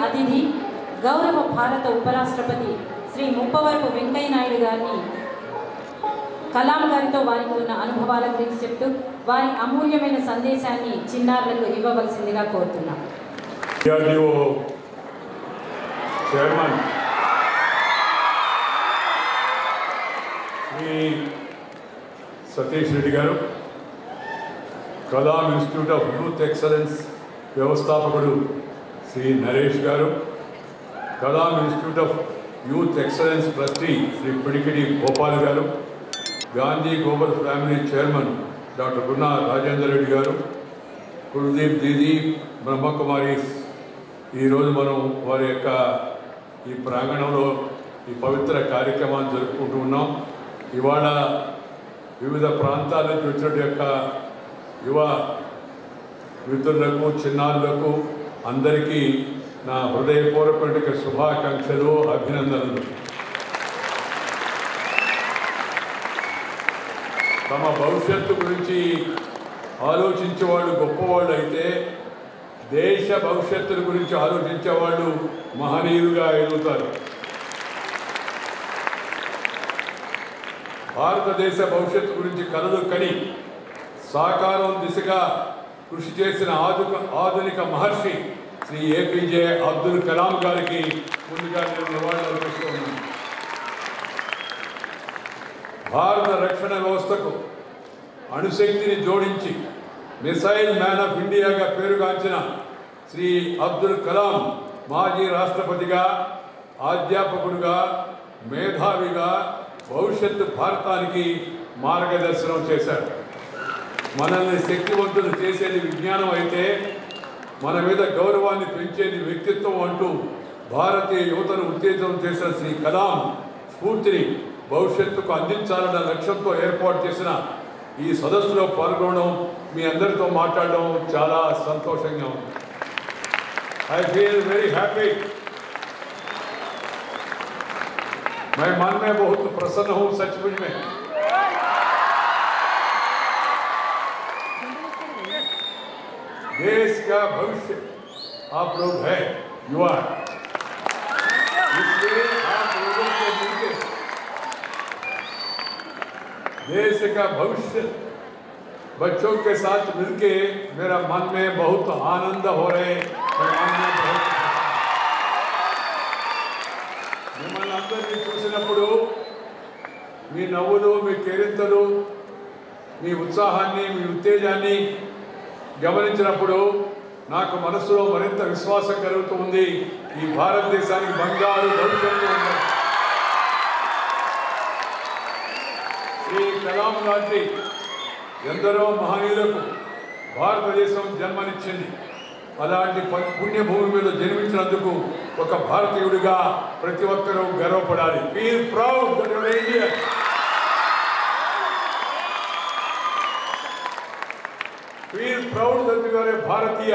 అతిథి గౌరవ భారత ఉపరాష్ట్రపతి శ్రీ ముప్పవరపు వెంకయ్య నాయుడు గారిని కలాం గారితో వారికి ఉన్న అనుభవాల గురించి చెప్తూ వారి అమూల్యమైన సందేశాన్ని చిన్నారులకు ఇవ్వవలసిందిగా కోరుతున్నాం. Chairman Shri Satish Reddy garu, Kalam institute of youth excellence వ్యవస్థాపకుడు Shri Naresh garu, Kalam institute of youth excellence trustee Shri Pidikidi Gopal garu, Gandhi global family chairman doctor Gunna Rajender Reddy garu, Kuldeep Didi, Brahma Kumari, ఈరోజు మనం వారి యొక్క ఈ ప్రాంగణంలో ఈ పవిత్ర కార్యక్రమాన్ని జరుపుకుంటూ ఉన్నాం. ఇవాళ వివిధ ప్రాంతాల నుంచి వచ్చిన యొక్క యువ మిత్రులకు, చిన్నారులకు అందరికీ నా హృదయపూర్వక శుభాకాంక్షలు, అభినందనలు. తమ భవిష్యత్తు గురించి ఆలోచించేవాళ్ళు గొప్పవాళ్ళు అయితే, దేశ భవిష్యత్తు గురించి ఆలోచించేవాళ్ళు మహనీయులుగా ఎదుగుతారు. భారతదేశ భవిష్యత్తు గురించి కలలు కని సాకారం దిశగా కృషి చేసిన ఆధునిక మహర్షి శ్రీ ఏపీజే అబ్దుల్ కలాం గారికి ముందుగా నేను నివాళులు అర్పిస్తూ ఉన్నాను. భారత రక్షణ వ్యవస్థకు అణుశక్తిని జోడించి మిసైల్ మ్యాన్ ఆఫ్ ఇండియాగా పేరుగాంచిన శ్రీ అబ్దుల్ కలాం మాజీ రాష్ట్రపతిగా, అధ్యాపకుడుగా, మేధావిగా భవిష్యత్తు భారతానికి మార్గదర్శనం చేశారు. మనల్ని శక్తివంతులు చేసేది విజ్ఞానం అయితే, మన మీద గౌరవాన్ని పెంచేది వ్యక్తిత్వం అంటూ భారతీయ యువతను ఉత్తేజనం చేసిన శ్రీ కలాం స్ఫూర్తిని భవిష్యత్తుకు అందించాలన్న లక్ష్యంతో ఏర్పాటు చేసిన ఈ సదస్సులో పాల్గొనడం, మీ అందరితో మాట్లాడడం చాలా సంతోషంగా ఉంది. I feel very happy. मैं मन में बहुत प्रसन्न हूँ, सचमुच में. देश का भविष्य आप लोग हैं, युवा, इसलिए आप लोगों के मिलकर देश का भविष्य बच्चों के साथ मिलके मेरा मन में बहुत आनंद हो रहे. మిమ్మల్ని అందరినీ చూసినప్పుడు మీ నవ్వులు, మీ కేరింతలు, మీ ఉత్సాహాన్ని, మీ ఉత్తేజాన్ని గమనించినప్పుడు నాకు మనసులో మరింత విశ్వాసం కలుగుతూ ఉంది. ఈ భారతదేశానికి బంగారు భవిష్యత్తు ఉంది. శ్రీ కలాం లాంటి ఎందరో మహనీయులకు భారతదేశం జన్మనిచ్చింది. అలాంటి పుణ్యభూమి మీద జన్మించినందుకు ఒక భారతీయుడిగా ప్రతి ఒక్కరూ గర్వపడాలి. Feel proud that you are Indian. Feel proud that you are a భారతీయ.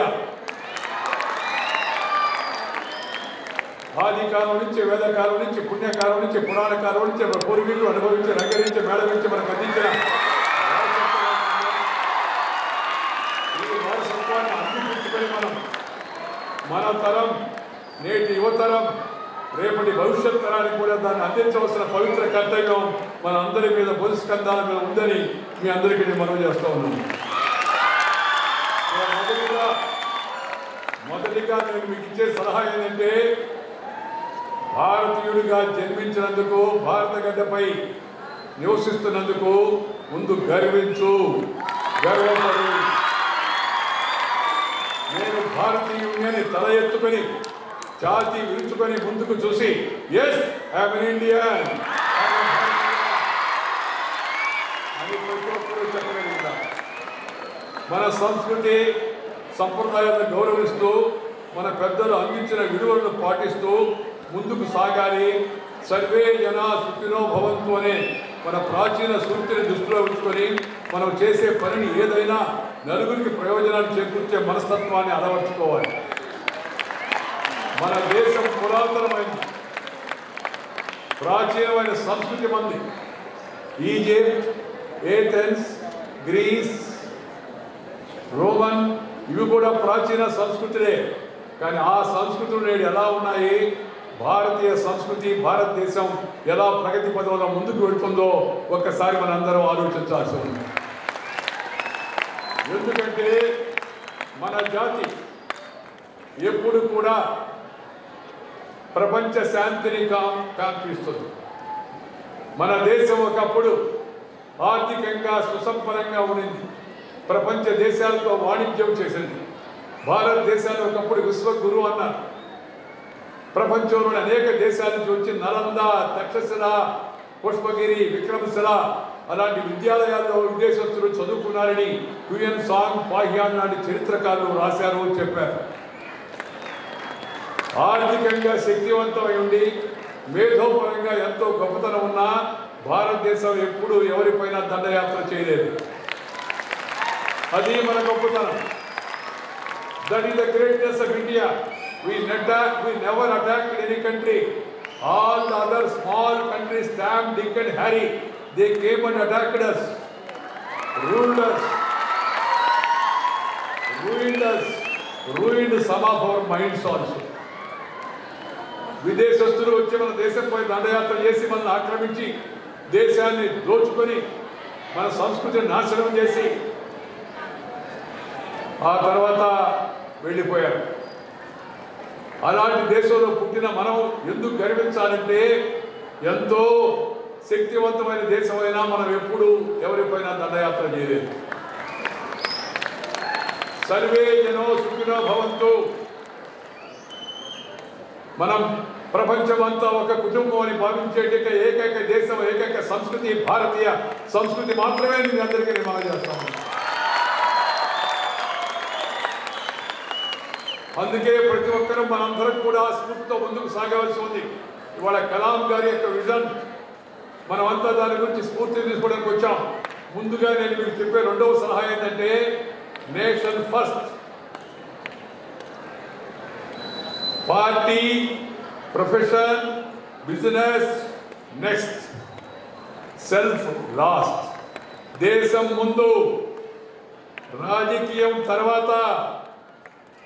ఆదికాలం నుంచి, వేదకాలం నుంచి, పుణ్యకాలం నుంచి, పురాణకాలం నుంచి మన పూర్వీకులు అనుభవించి, రంగరించి, మేళవించి మనకు అందించిన వారసత్వాన్ని అందిపుచ్చుకొని మన తరం, నేటి యువతరం, రేపటి భవిష్యత్ తరానికి కూడా దాన్ని అందించవలసిన పవిత్ర కర్తవ్యం మన అందరి మీద, బోధిస్కంధాల మీద ఉందని మీ అందరికీ నేను మనవి చేస్తూ ఉన్నాను. మొదటిగా నేను మీకు ఇచ్చే సలహా ఏంటంటే, భారతీయుడిగా జన్మించినందుకు, భారత గడ్డపై నివసిస్తున్నందుకు ముందు గర్వించు, గర్వపడు. నేను భారతీయుడిని తల ఎత్తుకొని, ఛాతీ విరుచుకొని ముందుకు చూసి, ఎస్ ఐఎమ్ ఎన్ ఇండియన్ అని ప్రతి ఒక్కరూ చెప్పగలుగుతారు. మన సంస్కృతి సంప్రదాయాలను గౌరవిస్తూ, మన పెద్దలు అందించిన విలువలను పాటిస్తూ ముందుకు సాగాలి. సర్వే జనా సుఖినో భవంతు అనే మన ప్రాచీన సూక్తిని దృష్టిలో ఉంచుకొని మనం చేసే పనిని ఏదైనా నలుగురికి ప్రయోజనాలు చేకూర్చే మనస్తత్వాన్ని అలవర్చుకోవాలి. మన దేశం పురాతనమైంది, ప్రాచీనమైన సంస్కృతి మంది. ఈజిప్ట్, ఏథెన్స్, గ్రీస్, రోమన్ ఇవి కూడా ప్రాచీన సంస్కృతులే. కానీ ఆ సంస్కృతులు నేడు ఎలా ఉన్నాయి, భారతీయ సంస్కృతి భారతదేశం ఎలా ప్రగతి పదంలో ముందుకు వెళ్తుందో ఒక్కసారి మనందరం ఆలోచించాల్సి ఉంది. ఎందుకంటే మన జాతి ఎప్పుడు కూడా ప్రపంచ శాంతిని కాంక్షిస్తుంది. మన దేశం ఒకప్పుడు ఆర్థికంగా సుసంపన్నంగా ఉండింది, ప్రపంచ దేశాలతో వాణిజ్యం చేసింది. భారతదేశాన్ని ఒకప్పుడు విశ్వగురు అన్నారు. ప్రపంచంలోని అనేక దేశాల నుంచి వచ్చి నలంద, తక్షశిల, పుష్పగిరి, విక్రమశిల అలాంటి విద్యాలయాల్లో విదేశస్తులు చదువుకున్నారని హ్యూయన్ సాంగ్, పాహ్యాన్ లాంటి చరిత్రకారులు రాశారు, చెప్పారు. ఆర్థికంగా శక్తివంతమై ఉండి మేధోపరంగా ఎంతో గొప్పతనం ఉన్నా భారతదేశం ఎప్పుడూ ఎవరిపైనా దండయాత్ర చేయలేదు. అది మన గొప్పతనం. That is the greatness of India. We never attacked any country. All the other small countries, Sam, Dick and Harry, they came and attacked us, ruled us, ruined some of our minds also. విదేశస్తులు వచ్చి మన దేశంపై దండయాత్ర చేసి మనల్ని ఆక్రమించి దేశాన్ని దోచుకొని మన సంస్కృతిని నాశనం చేసి ఆ తర్వాత వెళ్ళిపోయారు. అలాంటి దేశంలో పుట్టిన మనం ఎందుకు గర్వించాలంటే ఎంతో శక్తివంతమైన దేశమైనా మనం ఎప్పుడు ఎవరిపైనా దండయాత్ర చేయలేదు. సర్వే జనో సుఖినో భవంతు. మనం ప్రపంచమంతా ఒక కుటుంబం అని భావించేట ఏకైక దేశం, ఏకైక సంస్కృతి భారతీయ సంస్కృతి మాత్రమే మీ అందరికీ నిర్మాణం చేస్తాము. అందుకే ప్రతి ఒక్కరూ మనందరం కూడా స్ఫూర్తితో ముందుకు సాగవలసి ఉంది. ఇవాళ కలాం గారి యొక్క విజన్ మనమంతా దాని గురించి స్ఫూర్తి తీసుకోవడానికి వచ్చాం. ముందుగా నేను మీకు చెప్పే రెండవ సలహా ఏంటంటే nation first. Party, profession, business next, self last. దేశం ముందు, రాజకీయం తర్వాత,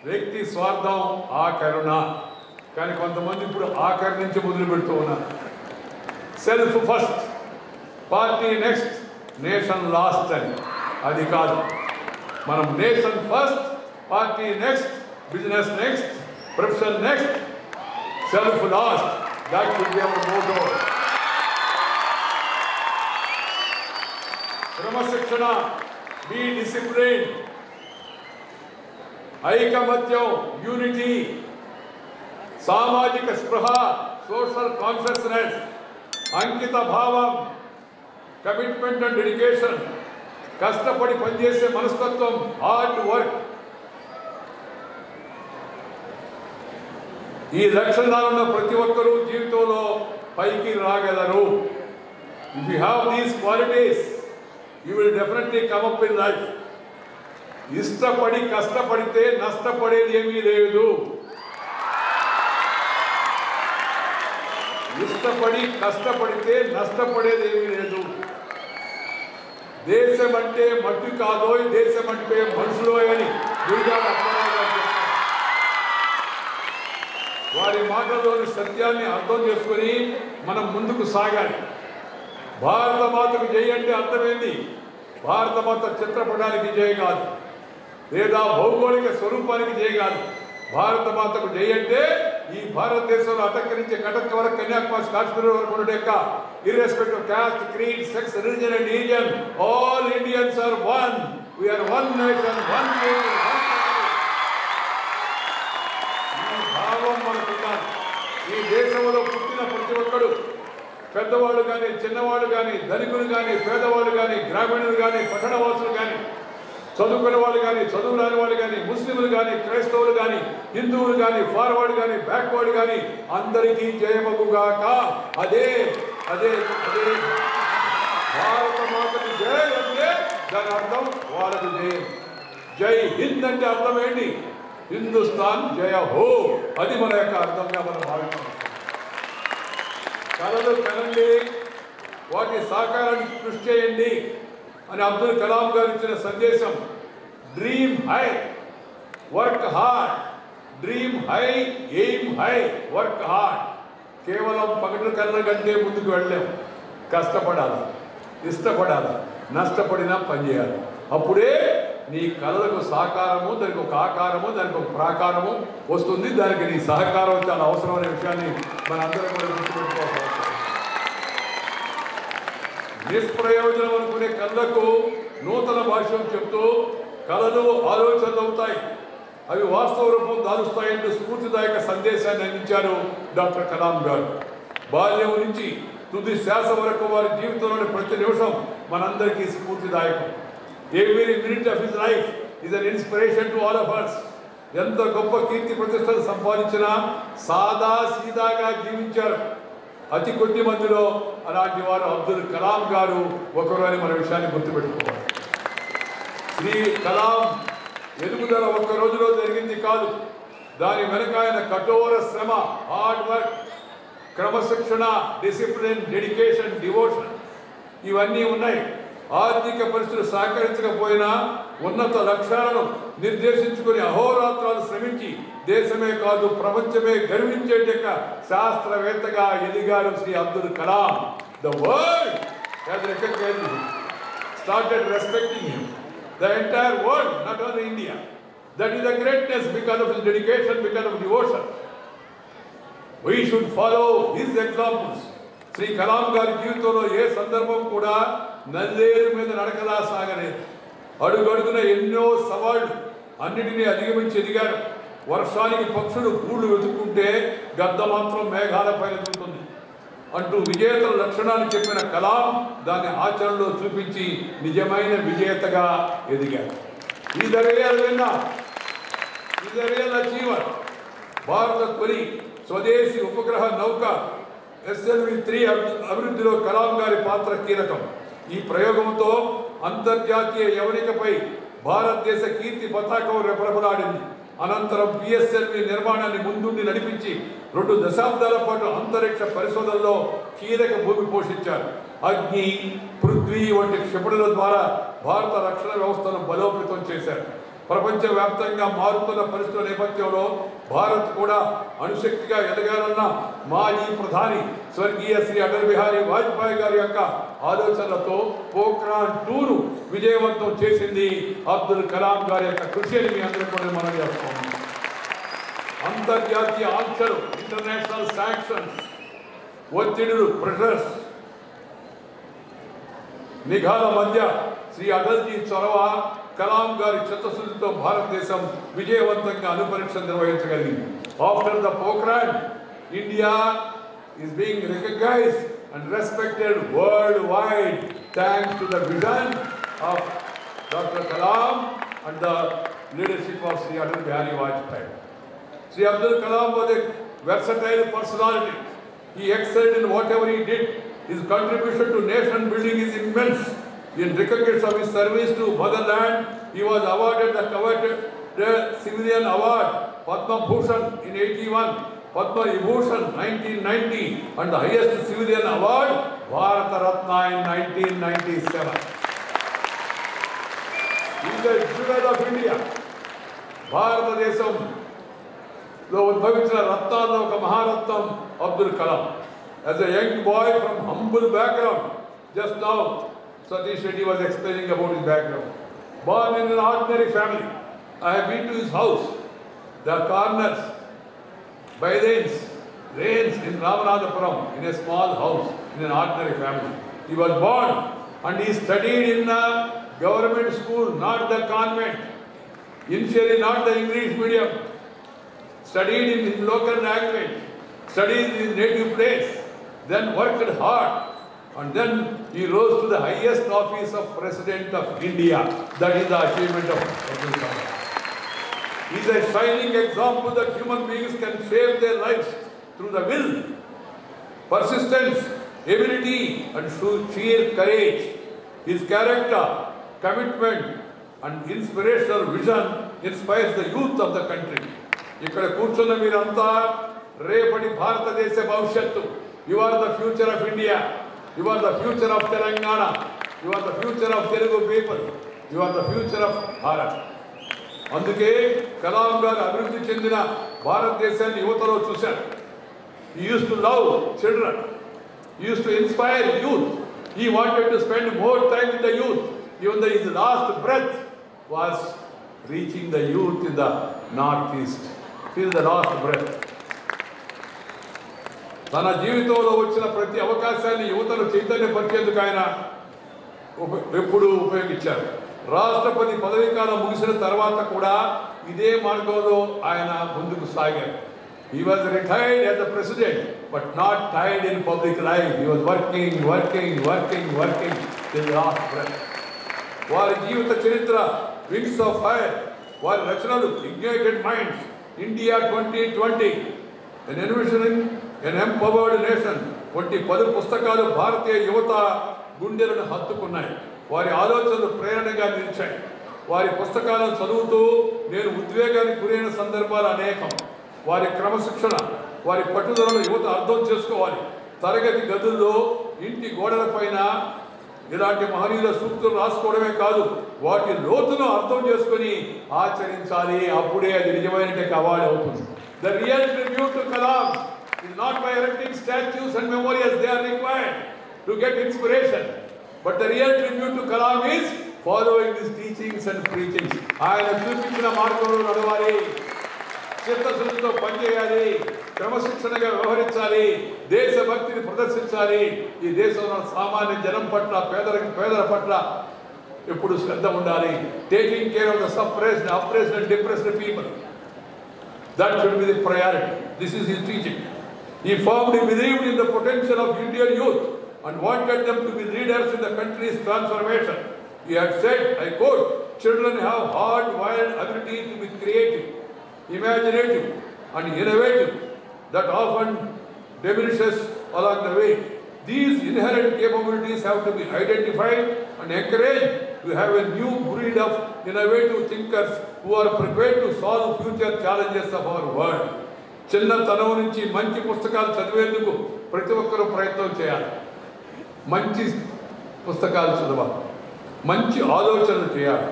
వ్యక్తి స్వార్థం ఆఖరున. కానీ కొంతమంది ఇప్పుడు ఆఖరి నుంచి మొదలు పెడుతూ ఉన్నారు. Self first, party next, nation last అని. అది కాదు. మనం nation first, party next, business next, profession next, self last. That should be our motto. క్రమశిక్షణ, బీ డిసిప్లిన్, ఐకమత్యం, యూనిటీ, సామాజిక స్పృహ, సోషల్ కాన్షియస్నెస్, అంకిత భావం, కమిట్మెంట్ అండ్ డెడికేషన్, కష్టపడి పనిచేసే మనస్తత్వం, హార్డ్ వర్క్. ఈ లక్షణాలున్న ప్రతి ఒక్కరూ జీవితంలో పైకి రాగలరు. If you have these qualities you will definitely come up in life. ఇష్టపడి కష్టపడితే నష్టపడేది ఏమీ లేదు. ఇష్టపడి కష్టపడితే నష్టపడేది ఏమీ లేదు. దేశం అంటే మట్టి కాదో, దేశం అంటే మనుషులో అని గురుగారు అప్పారావు గారు చెప్పారు. వారి మాటల్లోని సత్యాన్ని అర్థం చేసుకుని మనం ముందుకు సాగాలి. భారత మాతకు జై అంటే అర్థమైంది. భారత మాత చిత్రపటానికి జై కాదు, లేదా భౌగోళిక స్వరూపానికి జై కాదు. భారత మాతకు జై అంటే ఈ భారతదేశంలో అటక్ నుంచి కటక్ వరకు, కన్యాకుమారి, కాశ్మీర్ వరకు ఉన్న యొక్క irrespective of caste, creed, sex, religion and region, all Indians are one. We are one nation, one nation, one. ఈ భావం మనకు ఉండాలి. ఈ దేశంలో పుట్టిన ప్రతి ఒక్కడు, పెద్దవాళ్ళు కానీ, చిన్నవాళ్ళు కానీ, ధనికులు కానీ, పేదవాళ్ళు కానీ, గ్రామీణులు కానీ, పట్టణవాసులు కానీ, చదువుకున్న వాళ్ళు కానీ, చదువు రాని వాళ్ళు కానీ, ముస్లింలు కానీ, క్రైస్తవులు కానీ, హిందువులు కానీ, ఫార్వర్డ్ కానీ, బ్యాక్వర్డ్ కానీ, అందరికీ జయమగుగాక. అదే అదే అదే భారత మాతకు జయ అంటే దాని అర్థం వాళ్ళకు జయం. జై హింద్ అంటే అర్థం ఏంటి? హిందుస్థాన్ జయ హో. అది మన యొక్క అర్థంగా మనం భావిస్తున్నాం. కలలు కనండి, వాటి సాకారానికి కృషి చేయండి అని అబ్దుల్ కలాం గారు ఇచ్చిన సందేశం. Dream high, work hard, dream high, aim high, work hard. కేవలం పగటి కళ్ళ కంటే ముందుకు వెళ్ళలేము. కష్టపడాలి, ఇష్టపడాలి, నష్టపడినా పనిచేయాలి. అప్పుడే నీ కళలకు సాకారము, దానికి ఒక ఆకారము, దానికి ఒక ప్రాకారము వస్తుంది. దానికి నీ సహకారం చాలా అవసరమైన విషయాన్ని మనందరం కూడా గుర్తుపెట్టుకోవాల్సి వస్తుంది. నిష్ప్రయోజనం అనుకునే కళలకు నూతన భాష్యం చెప్తూ కళలు ఆలోచనలు అవుతాయి, అవి వాస్తవ రూపం దాలుస్తాయంటూ స్ఫూర్తిదాయక సందేశాన్ని అందించారు డాక్టర్ కలాం గారు. బాల్యం నుంచి తుది శ్వాస వరకు వారి జీవితంలోని ప్రతి నిమిషం మనందరికీ స్ఫూర్తిదాయకం. Every minute of his life is an inspiration to all of us. ఎంత గొప్ప కీర్తి ప్రతిష్టలు సంపాదించినా సాదా సీదాగా జీవించారు. అతి కొద్ది మందిలో అలాంటి వారు అబ్దుల్ కలాం గారు ఒకరు అని మన విషయాన్ని గుర్తుపెట్టుకోవాలి. శ్రీ కలాం ఎదుగుదల ఒక్క రోజులో జరిగింది కాదు. దాని వెనక ఆయన కఠోర శ్రమ, హార్డ్ వర్క్, క్రమశిక్షణ, డిసిప్లిన్, డెడికేషన్, డివోషన్ ఇవన్నీ ఉన్నాయి. ఆర్థిక పరిస్థితులు సహకరించకపోయినా ఉన్నత లక్ష్యాలను నిర్దేశించుకుని అహోరాత్రాలు శ్రమించి దేశమే కాదు ప్రపంచమే గర్వించేట శాస్త్రవేత్తగా ఎదిగారు Shri Abdul Kalam. The world has recognized him, started respecting him. The entire world, not only India. That is the greatness because of his dedication, because of devotion. We should follow his examples. Shri Kalam గారి జీవితంలో ఏ సందర్భం కూడా నల్లేరు మీద నడకలా సాగలేదు. అడుగడుగున ఎన్నో సవాళ్లు, అన్నిటినీ అధిగమించి ఎదిగారు. వర్షానికి పక్షులు గూళ్ళు వెతుక్కుంటే గద్ద మాత్రం మేఘాలపైన ఉంటుంది అంటూ విజేతల లక్షణాన్ని చెప్పిన కలాం దాన్ని ఆచరణలో చూపించి నిజమైన విజేతగా ఎదిగారు. Is the real winner, is the real achiever. భారత తొలి స్వదేశీ ఉపగ్రహ నౌక SLV-3 అభివృద్ధిలో కలాం గారి పాత్ర కీలకం. ఈ ప్రయోగంతో అంతర్జాతీయ యవనికపై భారతదేశ కీర్తి పతాకం రెపరెపలాడింది. అనంతరం PSLV నిర్మాణాన్ని ముందుండి నడిపించి 2 దశాబ్దాల పాటు అంతరిక్ష పరిశోధనలో కీలక భూమి పోషించారు. అగ్ని, పృథ్వీ వంటి క్షిపణుల ద్వారా భారత రక్షణ వ్యవస్థను బలోపేతం చేశారు. ప్రపంచవ్యాప్తంగా మారుతున్న పరిస్థితుల నేపథ్యంలో భారత్ కూడా అణుశక్తిగా ఎదగాలన్న మాజీ ప్రధాని స్వర్గీయ శ్రీ అటల్ బిహారీ వాజ్పేయి గారి యొక్క ఆలోచనలతో పోఖ్రాన్ 2ను విజయవంతం చేసింది అబ్దుల్ కలాం గారి యొక్క కృషి అని మీ అందరూ కూడా మనం చేస్తాము. అంతర్జాతీయ ఆంక్షలు, ఇంటర్నేషనల్ శాంక్షన్స్, ఒత్తిడులు, ప్రెషర్స్, నిఘాల మధ్య శ్రీ అటల్జీ చొరవ, కలాం గారి చిత్తశుద్ధితో భారతదేశం విజయవంతంగా అణుపరీక్ష నిర్వహించగలిగింది. After the Pokhran, India is being recognized and respected worldwide thanks to the vision of Dr. Kalam and the leadership of Sri Atal Bihari Vajpayee. Sri Abdul Kalam was a versatile personality. He excelled in whatever he did. His contribution to nation building is immense. In recognition of his service to motherland, he was awarded the coveted civilian award Padma Bhushan in 81, Padma Vibhushan 1990, and the highest civilian award Bharata Ratna in 1997. He is the jewel of India. భారతదేశంలో ఉద్భవించిన రత్నాల్లో ఒక మహారత్నం Abdul Kalam. As a young boy from humble background, just now Satish Reddy was explaining about his background. Born in an ordinary family, I have been to his house. The corners, Baidens, reigns in Ramanathapuram in a small house in an ordinary family. He was born and he studied in a government school, not the convent. Initially not the English medium. Studied in local language, studied in his native place, then worked hard. And then he rose to the highest office of President of India. That is the achievement of Abdul Kalam. He is a shining example that human beings can save their lives through the will, persistence, ability, and sheer courage. His character, commitment, and inspirational vision inspires the youth of the country. ఇక్కడ కూర్చున్న మీరంతా రేపటి భారతదేశ భవిష్యత్తు. You are the future of India. You are the future of Telangana. You are the future of Telugu people. You are the future of Bharat. అందుకే కలాం గారు అభివృద్ధి చెందిన భారతదేశాన్ని యువతలో చూశారు. He used to love children. He used to inspire youth. He wanted to spend more time with the youth. Even though his last breath was reaching the youth in the northeast. Till the last breath. తన జీవితంలో వచ్చిన ప్రతి అవకాశాన్ని యువతను చైతన్యపరిచేందుకు ఆయన ఎప్పుడూ ఉపయోగించారు. రాష్ట్రపతి పదవీ కాలం ముగిసిన తర్వాత కూడా ఇదే మార్గంలో ఆయన ముందుకు సాగారు. He was retired as a president, but not tired in public life. He was working till the last breath. వారి జీవిత చరిత్ర వింగ్స్ ఆఫ్ ఫైర్, వారి రచనలు ignited minds, India 2020, an envisioning an empowered nation వంటి 10 పుస్తకాలు భారతీయ యువత గుండెలను హత్తుకున్నాయి. వారి ఆలోచనలు ప్రేరణగా నిలిచాయి. వారి పుస్తకాలను చదువుతూ నేను ఉద్వేగానికి గురైన సందర్భాలు అనేకం. వారి క్రమశిక్షణ, వారి పట్టుదలను యువత అర్థం చేసుకోవాలి. తరగతి గదుల్లో, ఇంటి గోడలపైన ఇలాంటి మహనీయుల సూక్తులు రాసుకోవడమే కాదు, వాటి లోతును అర్థం చేసుకొని ఆచరించాలి. అప్పుడే అది నిజమైన అవార్డు అవుతుంది. The real tribute to Kalam is not by erecting statues and memorials. They are required to get inspiration. But the real tribute to Kalam is following his teachings and preachings. ఆయన చూపించిన మార్గంలో నడవాలి, చిత్తశుద్ధితో పనిచేయాలి, క్రమశిక్షణగా వ్యవహరించాలి, దేశభక్తిని ప్రదర్శించాలి. ఈ దేశంలో సామాన్య జనం పట్ల, పేదల పట్ల ఎప్పుడు శ్రద్ధ ఉండాలి. Taking care of the suppressed, oppressed and depressed people. That should be the priority. This is his teaching. He firmly believed in the potential of Indian youth and wanted them to be leaders in the country's transformation. He had said, I quote, children have hard-wired ability to be creative, imaginative and innovative that often diminishes along the way. These inherent capabilities have to be identified and encouraged to have a new breed of innovative thinkers who are prepared to solve future challenges of our world. చిన్నతనం నుంచి మంచి పుస్తకాలు చదివేందుకు ప్రతి ఒక్కరూ ప్రయత్నం చేయాలి. మంచి పుస్తకాలు చదవాలి, మంచి ఆలోచనలు చేయాలి.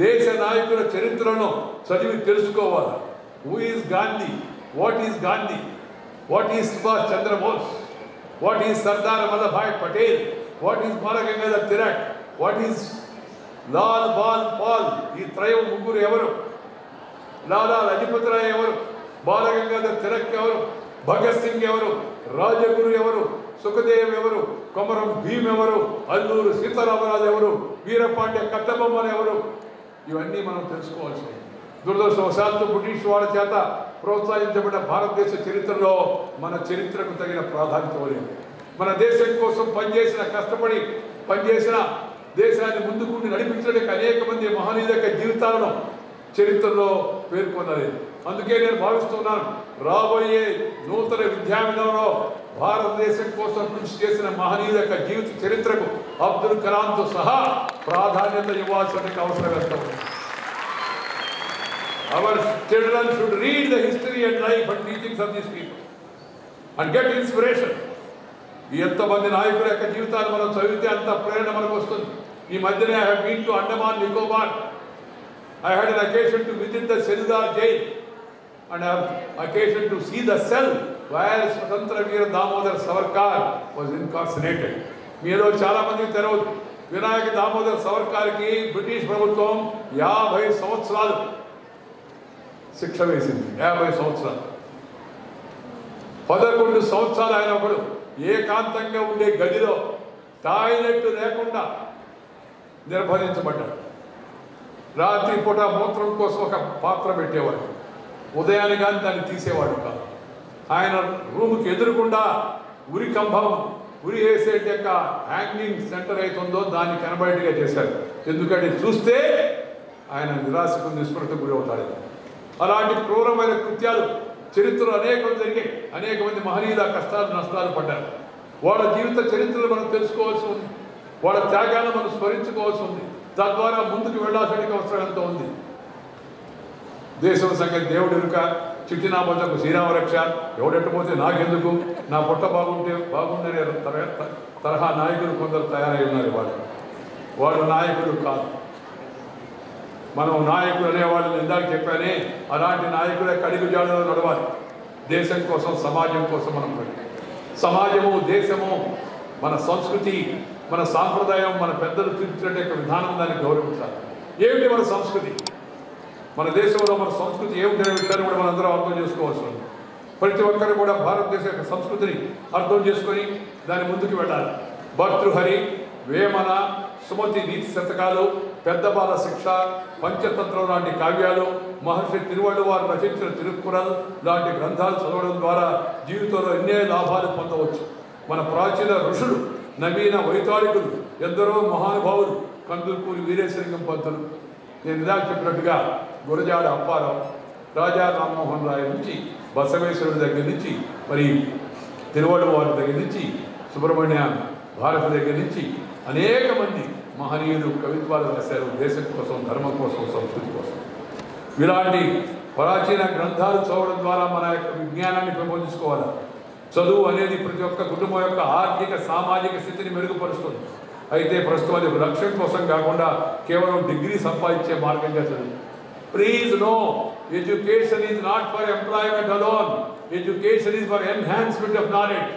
దేశ నాయకుల చరిత్రను చదివి తెలుసుకోవాలి. Who is Gandhi, what is Gandhi, what is Subhash Chandra Bose, what is Sardar Vallabhbhai Patel, what is Bal Gangadhar Tilak, what is Lal Bal Pal. ఈ త్రయం ముగ్గురు ఎవరు? లాలా లజపత్ రాయ్ ఎవరు? బాలగంగాధర్ తిలక్ ఎవరు? భగత్ సింగ్ ఎవరు? రాజగురు ఎవరు? సుఖదేవ్ ఎవరు? కొమరం భీమ్ ఎవరు? అల్లూరు సీతారామరాజు ఎవరు? వీరపాండ్య కట్టబొమ్మలు ఎవరు? ఇవన్నీ మనం తెలుసుకోవాల్సింది. దురదృష్టవశాత్తు బ్రిటిష్ వాళ్ళ చేత ప్రోత్సహించబడిన భారతదేశ చరిత్రలో మన చరిత్రకు తగిన ప్రాధాన్యత లేదు. మన దేశం కోసం కష్టపడి పనిచేసిన, దేశాన్ని ముందుకు నడిపించడానికి అనేక మంది మహనీయుల యొక్క జీవితాలను చరిత్రలో పేర్కొనలేదు. అందుకే నేను భావిస్తున్నాను, రాబోయే నూతన విద్యా విధానంలో భారతదేశం కోసం కృషి చేసిన మహనీయుల యొక్క జీవిత చరిత్రకు అబ్దుల్ కలాంతో సహా ప్రాధాన్యత ఇవ్వాల్సిన అవసరం వస్తుంది. Our children should read the history and life and teachings of these people and get inspiration. ఎంతమంది నాయకుల యొక్క జీవితాలు మనం చదివితే అంత ప్రేరణ మనకు వస్తుంది. ఈ మధ్యనే I have been to Andaman Nicobar. I had an occasion to visit the Seludar jail and I have occasion to see the cell where Swatantra Veer Damodar Savarkar was incarcerated. మీలో చాలా మందికి తెలవదు, వినాయక దామోదర్ సవర్కార్కి బ్రిటిష్ ప్రభుత్వం 50 సంవత్సరాలు శిక్ష వేసింది. 50 సంవత్సరాలు. 11 సంవత్సరాలు ఆయన ఒకడు ఏకాంతంగా ఉండే గదిలో టాయిలెట్ లేకుండా నిర్బంధించబడ్డాడు. రాత్రి పూట మూత్రం కోసం ఒక పాత్ర పెట్టేవాడు, ఉదయాన్ని కానీ దాన్ని తీసేవాడు కాదు. ఆయన రూముకి ఎదురుకుండా ఉరి కంభం, ఉరి వేసే యొక్క హ్యాంగింగ్ సెంటర్ అవుతుందో దాన్ని కనబడిగా చేశారు. ఎందుకంటే చూస్తే ఆయన నిరాశకు నిస్పృహకు గురి అవుతాడు. అలాంటి క్రూరమైన కృత్యాలు చరిత్రలో అనేకం జరిగాయి. అనేక మంది మహనీయుల కష్టాలు నష్టాలు పడ్డారు. వాళ్ళ జీవిత చరిత్రలు మనం తెలుసుకోవాల్సి ఉంది, వాళ్ళ త్యాగాలను మనం స్మరించుకోవాల్సి ఉంది. తద్వారా ముందుకు వెళ్ళాల్సిన అవసరం ఎంతో ఉంది. దేశం సంగతి దేవుడు ఎరుక, చిట్టినా బొద్దకు శ్రీరామ రక్ష, ఎవడెట్టపోతే నాకెందుకు, నా పొట్ట బాగుందనే తరహా నాయకులు కొందరు తయారై ఉన్నారు. వాళ్ళు నాయకులు కాదు. మనం నాయకులు అనేవాళ్ళని ఇందాక చెప్పానే, అలాంటి నాయకులే కడుగు జాడలో నడవాలి. దేశం కోసం, సమాజం కోసం మనం సమాజము, దేశము, మన సంస్కృతి, మన సాంప్రదాయం, మన పెద్దలు తీర్చినట్టు విధానం దాన్ని గౌరవించాలి. ఏమిటి మన సంస్కృతి? మన దేశంలో మన సంస్కృతి ఏమిటనే విషయాన్ని కూడా మనందరం అర్థం చేసుకోవాల్సి ఉంది. ప్రతి ఒక్కరు కూడా భారతదేశ యొక్క సంస్కృతిని అర్థం చేసుకొని దాని ముందుకు వెళ్ళాలి. భర్తృహరి, వేమన, సుమతి నీతి శతకాలు, పెద్ద బాల శిక్ష, పంచతంత్రం లాంటి కావ్యాలు, మహర్షి తిరువళ్ళు వారు రచించిన తిరుక్కురల్ లాంటి గ్రంథాలు చదవడం ద్వారా జీవితంలో ఎన్నో లాభాలు పొందవచ్చు. మన ప్రాచీన ఋషులు, నవీన వైతాళికులు, ఎందరో మహానుభావులు, కందుకూరి వీరేశలింగం పంతులు, నేను ఇందాక చెప్పినట్టుగా గురజాడ అప్పారావు, రాజా రామ్మోహన్ రాయ్ నుంచి, బసవేశ్వరుడి దగ్గర నుంచి, మరి తిరువళ్ళు వారి దగ్గర నుంచి, సుబ్రహ్మణ్య భారతి దగ్గర నుంచి అనేక మంది మహనీయులు కవిత్వాలు రాశారు దేశం కోసం, ధర్మం కోసం, సంస్కృతి కోసం. ఇలాంటి ప్రాచీన గ్రంథాలు చదవడం ద్వారా మన యొక్క విజ్ఞానాన్ని పెంపొందించుకోవాలి. చదువు అనేది ప్రతి ఒక్క కుటుంబం యొక్క ఆర్థిక, సామాజిక స్థితిని మెరుగుపరుస్తుంది. అయితే ప్రస్తుతం అది లక్ష్యం కోసం కాకుండా కేవలం డిగ్రీ సంపాదించే మార్గంగా చదువు. Please know, education is not for employment alone. Education is for enhancement of knowledge.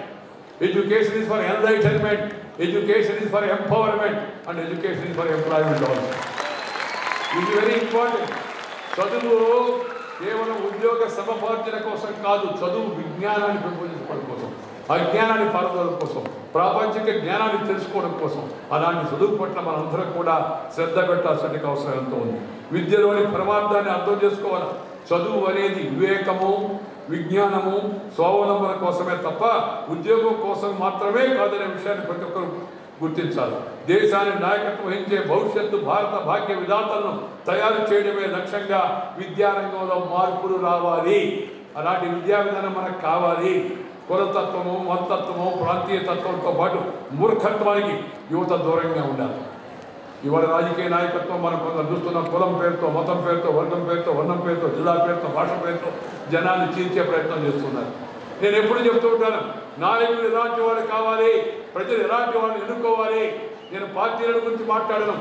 Education is for enlightenment, education is for empowerment, and education is for employment also. It is very important. చదువు కేవలం ఉద్యోగ సముపార్జన కోసం కాదు, చదువు విజ్ఞానాన్ని పెంపొందించుకోవడం కోసం, అజ్ఞానాన్ని పాల్గొనడం కోసం, ప్రాపంచిక జ్ఞానాన్ని తెలుసుకోవడం కోసం. అలాంటి చదువు పట్ల మనందరం కూడా శ్రద్ధ పెట్టాల్సిన అవసరం ఎంతో ఉంది. విద్యలోని పరమార్థాన్ని అర్థం చేసుకోవాలి. చదువు అనేది వివేకము, విజ్ఞానము, స్వావలంబన కోసమే తప్ప ఉద్యోగం కోసం మాత్రమే కాదనే విషయాన్ని ప్రతి ఒక్కరు గుర్తించాలి. దేశాన్ని నాయకత్వం వహించే భవిష్యత్తు భారత భాగ్య విధాతలను తయారు చేయడమే లక్ష్యంగా విద్యారంగంలో మార్పులు రావాలి. అలాంటి విద్యా విధానం మనకు కావాలి. కులతత్వము, మతత్వము, ప్రాంతీయ తత్వంతో పాటు మూర్ఖత్వానికి యువత దూరంగా ఉండాలి. ఇవాళ రాజకీయ నాయకత్వం మనం కొందరు చూస్తున్నాం. కులం పేరుతో, మతం పేరుతో, వర్గం పేరుతో, వర్ణం పేరుతో, జిల్లా పేరుతో, భాష పేరుతో జనాన్ని చీల్చే ప్రయత్నం చేస్తున్నారు. నేను ఎప్పుడు చెప్తూ ఉంటాను, నాయకులు ఎలాంటి వాడు కావాలి, ప్రజలు ఎలాంటి వాడిని ఎన్నుకోవాలి. నేను పార్టీల గురించి మాట్లాడను.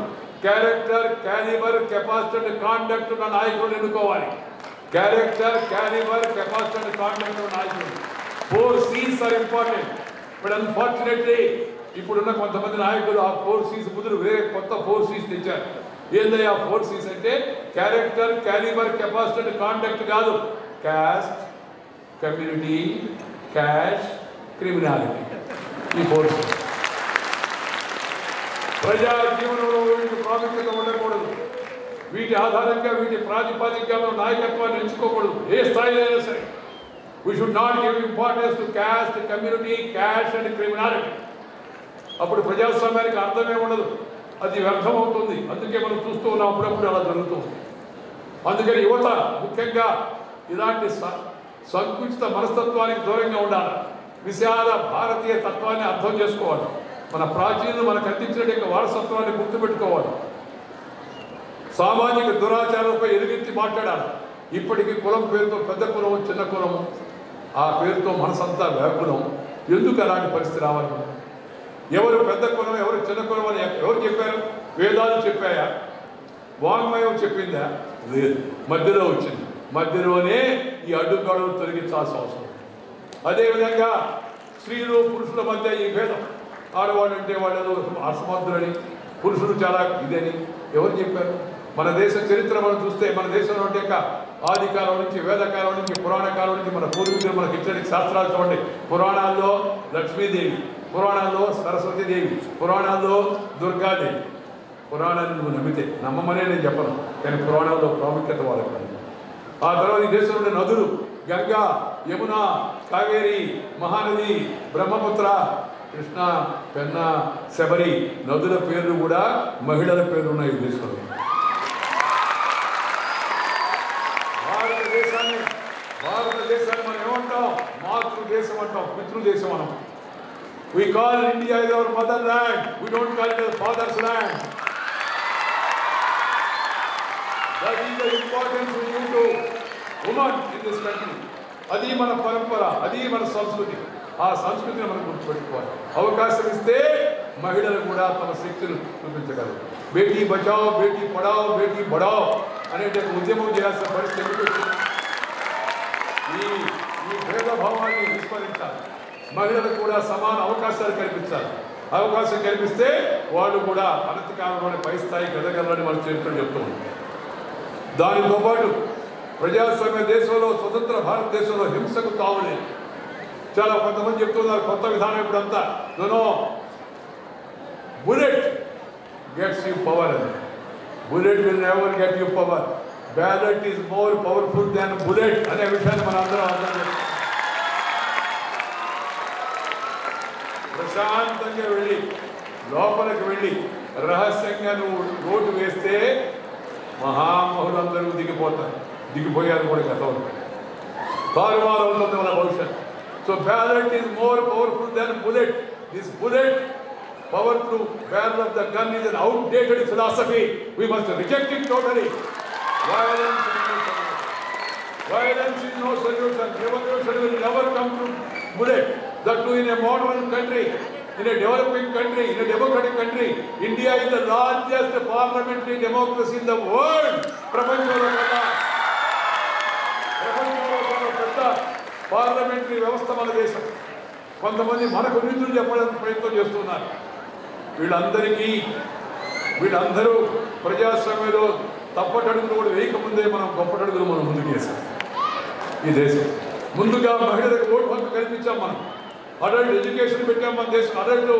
Character, calibre, capacity and conduct ఉన్న నాయకులను ఎన్నుకోవాలి. Character, calibre, capacity and conduct ఉన్న నాయకులు. 4 C's are important. But unfortunately ఇప్పుడున్న కొంతమంది నాయకులు ఆ 4 C's బదులు వేరే కొత్త 4 C's తెచ్చారు. ఏందయ్యా 4 C's అంటే? Character, calibre, capacity and conduct కాదు. Caste, community, cash, criminality. ఈ 4 C's. ప్రజా జీవనంలో వీటి ప్రాముఖ్యత ఉండకూడదు. వీటి ఆధారంగా, వీటి ప్రాతిపదికగా నాయకత్వాన్ని ఎంచుకోకూడదు. ఏ స్థాయిలో అయినా సరే. We should not give importance to caste, community, cash and criminality. అప్పుడు ప్రజాస్వామ్యానికి అర్థమే ఉండదు, అది వ్యర్థమవుతుంది. అందుకే మనం చూస్తూ ఉన్నాం, అప్పుడప్పుడు అలా జరుగుతుంది. అందుకని యువత ముఖ్యంగా ఇలాంటి సంకుచిత మనస్తత్వానికి దూరంగా ఉండాలి. విశాల భారతీయ తత్వాన్ని అర్థం చేసుకోవాలి. మన ప్రాచీనులు మనకు అందించిన వారసత్వాన్ని గుర్తుపెట్టుకోవాలి. సామాజిక దురాచారాలపై ఎలుగెత్తి మాట్లాడాలి. ఇప్పటికీ కులం పేరుతో పెద్ద కులం, చిన్న కులం, ఆ పేరుతో మనసంతా వ్యాకులం. ఎందుకు అలాంటి పరిస్థితి రావాలి? ఎవరు పెద్ద కులం, ఎవరు చిన్న కులం అని ఎవరు చెప్పారు? వేదాలు చెప్పాయా? వాంగ్మయం చెప్పిందా? లేదు, మధ్యలో వచ్చింది. మధ్యలోనే ఈ అడ్డుగోడలు తొలగించాల్సిన అవసరం. అదేవిధంగా స్త్రీలు పురుషుల మధ్య ఈ భేదం, ఆడవాళ్ళు అంటే వాళ్ళు అసమర్థులని, పురుషులు చాలా ఇదని ఎవరు చెప్పారు? మన దేశ చరిత్ర మనం చూస్తే, మన దేశంలో ఉంటే ఆదికాలం నుంచి, వేదకాలం నుంచి, పురాణ కాలం నుంచి మన పూర్వీకులు మనకి ఇచ్చిన శాస్త్రాలు చూడండి. పురాణాల్లో లక్ష్మీదేవి, పురాణాల్లో సరస్వతీదేవి, పురాణాల్లో దుర్గాదేవి. పురాణాన్ని నువ్వు నమ్మితే, నమ్మమనే నేను చెప్పను, కానీ పురాణాల్లో ప్రాముఖ్యత వాళ్ళకి. ఆ తర్వాత ఈ దేశంలో ఉండే నదులు గంగా, యమున, కావేరి, మహానది, బ్రహ్మపుత్ర, కృష్ణ, పెన్న, శబరి నదుల పేర్లు కూడా మహిళల పేర్లు ఉన్నాయి ఈ దేశంలో. భారతదేశాన్ని మనం ఏమంటాం? మాతృదేశం అంటాం, పితృదేశం అనం. We call India as our motherland. We don't call it as father's land. That is the importance we give to women in this country. అది మన పరంపర, అది మన సంస్కృతి. ఆ సంస్కృతిని మనం గుర్తుపెట్టుకోవాలి. అవకాశం ఇస్తే మహిళలు కూడా తమ శక్తిని చూపించగలరు. బేటీ బచావో బేటీ పడావో బేటీ బడావో అనే ఉద్యమం చేయాల్సిన పరిస్థితి ఈ భేదభావాన్ని విస్మరించాలి. మహిళలకు కూడా సమాన అవకాశాలు కల్పించాలి. అవకాశం కల్పిస్తే వాళ్ళు కూడా అనతి కాలంలోనే పై స్థాయికి ఎదగలరని మన చరిత్ర చెప్తూ ఉంది. దానితో పాటు ప్రజాస్వామ్య దేశంలో, స్వతంత్ర భారతదేశంలో హింసకు తావులేదు. చాలా కొంతమంది చెప్తున్నారు కొత్త విధానం ఇప్పుడంతా no bullet gets you power అని. Bullet will never get you power. Ballot is more powerful than bullet అనే విషయాన్ని మనం అందరం అర్థం చేస్తాం. ప్రశాంతంగా వెళ్ళి లోపలికి వెళ్ళి రహస్యంగా నువ్వు ఓటు వేస్తే మహామహులందరూ దిగిపోయారు కూడా గతంలో. తారుమారు అవుతుంది మన భవిష్యత్. So ballot is more powerful than bullet. This bullet power through barrel of the gun is an outdated philosophy. We must reject it totally. Violence is no solution. Revolution will never come to bullet. That too in a modern country, in a developing country, in a democratic country. India is the largest parliamentary democracy in the world. ప్రపంచంలో పెద్ద parliamentary వ్యవస్థ మన దేశం. కొంతమంది మనకు నిధులు చెప్పడానికి ప్రయత్నం చేస్తున్నారు. వీళ్ళందరూ ప్రజాస్వామ్యంలో తప్పటడుగులు కూడా వేయకముందే మనం గొప్పటడుగులు మనం ముందుకు వేసాం. ఈ దేశం ముందుగా మహిళలకు ఓటు హక్కు కల్పించాం. మనం అడల్ట్ ఎడ్యుకేషన్ పెట్టాం మన దేశం. అడల్ట్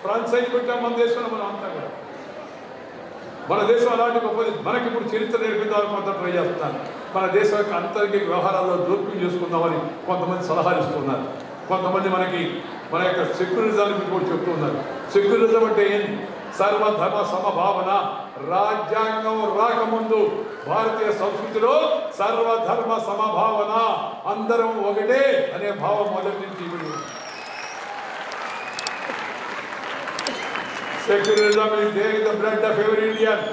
ఫ్రాంచైజ్ పెట్టాం మన దేశంలో. మనం అంతా కూడా మన దేశం అలాంటి గొప్పది. మనకి ఇప్పుడు చరిత్ర నేర్పిందామని కొంత ట్రై చేస్తున్నారు. మన దేశం యొక్క అంతర్గత వ్యవహారాల్లో జోక్యం చేసుకుందామని కొంతమంది సలహాలు ఇస్తున్నారు. కొంతమంది మన యొక్క సెక్యులరిజాన్ని కూడా చెప్తూ ఉన్నారు. సెక్యులరిజం అంటే ఏంటి? సర్వధర్మ సమభావన. రాజ్యాంగం రాకముందు భారతీయ సంస్కృతిలో సర్వధర్మ సమభావన, అందరం ఒకటే అనే భావం మొదటి నుంచి secularism is there in the blood of every Indian.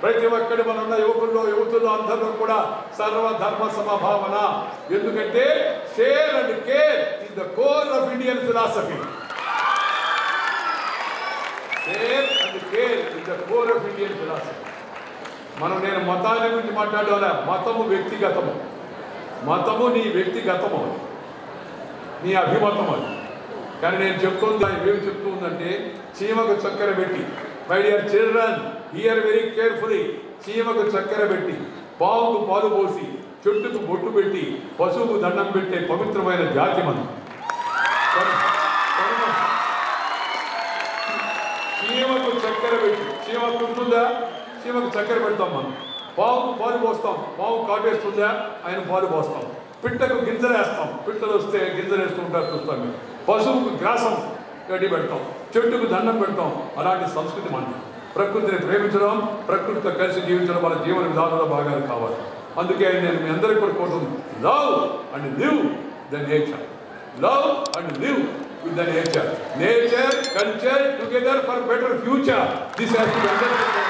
ప్రతి ఒక్కటి మనన్న యువతుల్లో అందరిలో కూడా సర్వధర్మ సమభావన. ఎందుకంటే share and care is the core of Indian philosophy. Share and care is the core of Indian philosophy. నేను మతాల గురించి మాట్లాడాలా? మతము వ్యక్తిగతము. మతము నీ వ్యక్తిగతము, నీ అభిమతం అది. కానీ నేను చెప్తుంది ఏమి చెప్తూ ఉందంటే, చీమకు చక్కెర పెట్టి, my dear children hear very carefully, చీమకు చక్కెర పెట్టి, పావుకు పాలు పోసి, చెట్టుకు బొట్టు పెట్టి, పశువుకు దండం పెట్టే పవిత్రమైన జాతి మనం. చీమకు చక్కెర పెట్టి, చీమకు ఉంటుందా? చీమకు చక్కెర పెడతాం మనం. పావుకు పాలు పోస్తాం, పావు కాటేస్తుందా? ఆయన పాలు పోస్తాం. పిట్టకు గింజలు వేస్తాం, పిట్టలు వస్తే గింజలు వేస్తూ ఉంటారు చూస్తాం మేము. పశువుకు గ్రాసం గడ్డి పెడతాం, చెట్టుకు దండం పెడతాం. అలాంటి సంస్కృతి మనం. ప్రకృతిని ప్రేమించడం, ప్రకృతితో కలిసి జీవించడం మన జీవన విధానంలో భాగాలు కావాలి. అందుకే నేను మీ అందరికీ కూడా కోరుతున్నాను, love and live the nature. Love and live with the nature. Nature, culture together for better future. This has to be understand.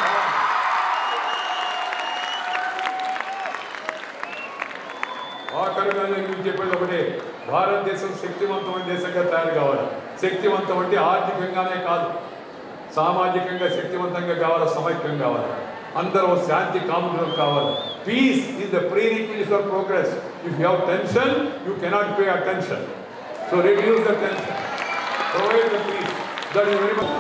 ఆఖరిగా నేను చెప్పేది ఒకటే, భారతదేశం శక్తివంతమైన దేశంగా తయారు కావాలి. శక్తివంతం అంటే ఆర్థికంగానే కాదు, సామాజికంగా శక్తివంతంగా కావాలి, సమైక్యం కావాలి. అందరూ శాంతి కాముకులు కావాలి. Peace is the prerequisite for progress. If you have tension, you cannot pay attention. So reduce the tension, provide the peace. That is very much.